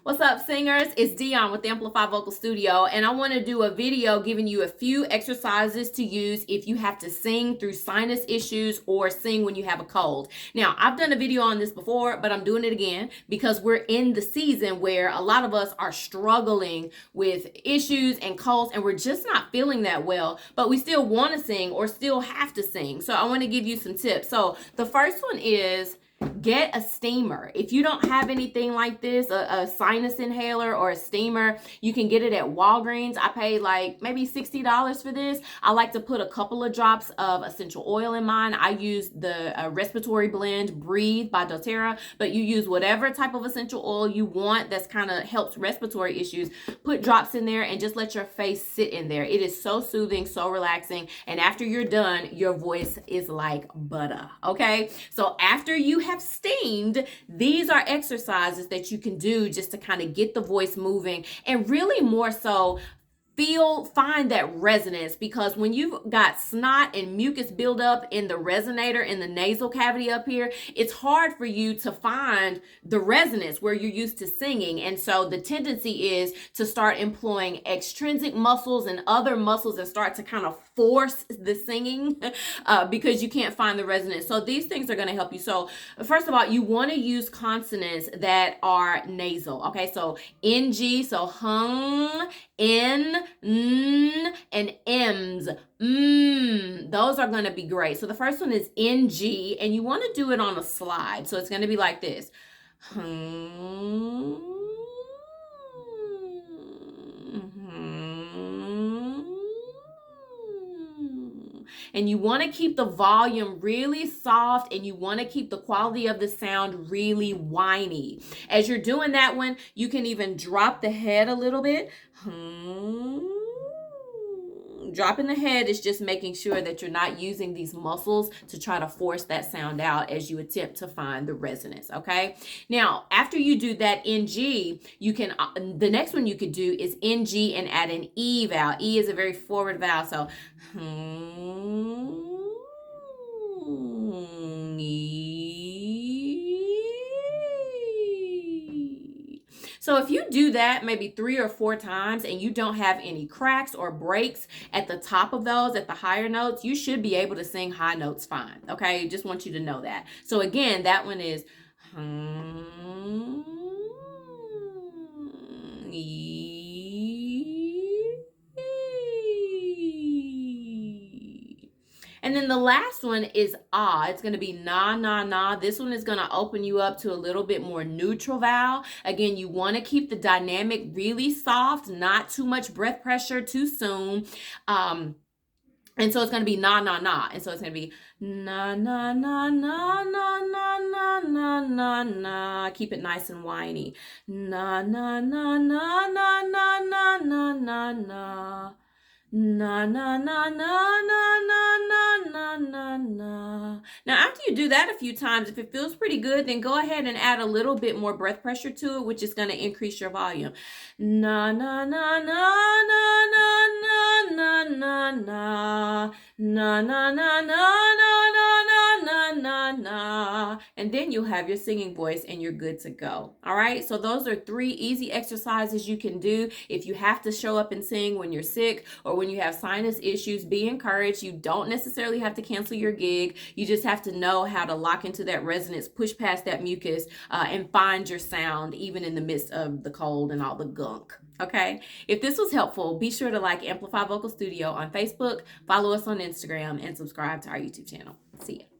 What's up, singers? It's Dion with the Amplify Vocal Studio, and I want to do a video giving you a few exercises to use if you have to sing through sinus issues or sing when you have a cold. Now, I've done a video on this before, but I'm doing it again because we're in the season where a lot of us are struggling with issues and colds, and we're just not feeling that well, but we still want to sing or still have to sing. So I want to give you some tips. So the first one is get a steamer. If you don't have anything like this, a sinus inhaler or a steamer, you can get it at Walgreens. I paid like maybe $60 for this. I like to put a couple of drops of essential oil in mine. I use the respiratory blend Breathe by doTERRA, but you use whatever type of essential oil you want that's kind of helps respiratory issues. Put drops in there and just let your face sit in there. It is so soothing, so relaxing, and after you're done, your voice is like butter, okay? So after you have steamed, these are exercises that you can do just to kind of get the voice moving and really more so find that resonance, because when you've got snot and mucus buildup in the resonator in the nasal cavity up here, it's hard for you to find the resonance where you're used to singing. And so the tendency is to start employing extrinsic muscles and other muscles and start to kind of force the singing because you can't find the resonance. So these things are going to help you. So first of all, you want to use consonants that are nasal. Okay, so NG, so hung, N, N, and M's. Those are going to be great. So the first one is NG, and you want to do it on a slide. So it's going to be like this. And you want to keep the volume really soft, and you want to keep the quality of the sound really whiny. As you're doing that one, you can even drop the head a little bit. Dropping the head is just making sure that you're not using these muscles to try to force that sound out as you attempt to find the resonance, okay? Now, after you do that NG, you can, the next one you could do is NG and add an E vowel. E is a very forward vowel, so So if you do that maybe 3 or 4 times and you don't have any cracks or breaks at the top of those, at the higher notes, you should be able to sing high notes fine, okay? Just want you to know that. So again, that one is And then the last one is ah. It's going to be na, na, na. This one is going to open you up to a little bit more neutral vowel. Again, you want to keep the dynamic really soft, not too much breath pressure too soon. And so it's going to be na, na, na. And so it's going to be na, na, na, na, na, na, na, na, na, na. Keep it nice and whiny. Na, na, na, na, na, na, na, na, na, na. Na, na, na, na, na, na, na, na, na. Now, after you do that a few times, if it feels pretty good, then go ahead and add a little bit more breath pressure to it, which is going to increase your volume. Na, na, na, na, na, na, na, na, na, na. Na, na, na, na, na, na, na, na. And then you'll have your singing voice and you're good to go. All right. So those are 3 easy exercises you can do if you have to show up and sing when you're sick or when you have sinus issues. Be encouraged. You don't necessarily have to cancel your gig. You just have to know how to lock into that resonance, push past that mucus, and find your sound even in the midst of the cold and all the gunk. Okay. If this was helpful, be sure to like Amplify Vocal Studio on Facebook, follow us on Instagram, and subscribe to our YouTube channel. See ya.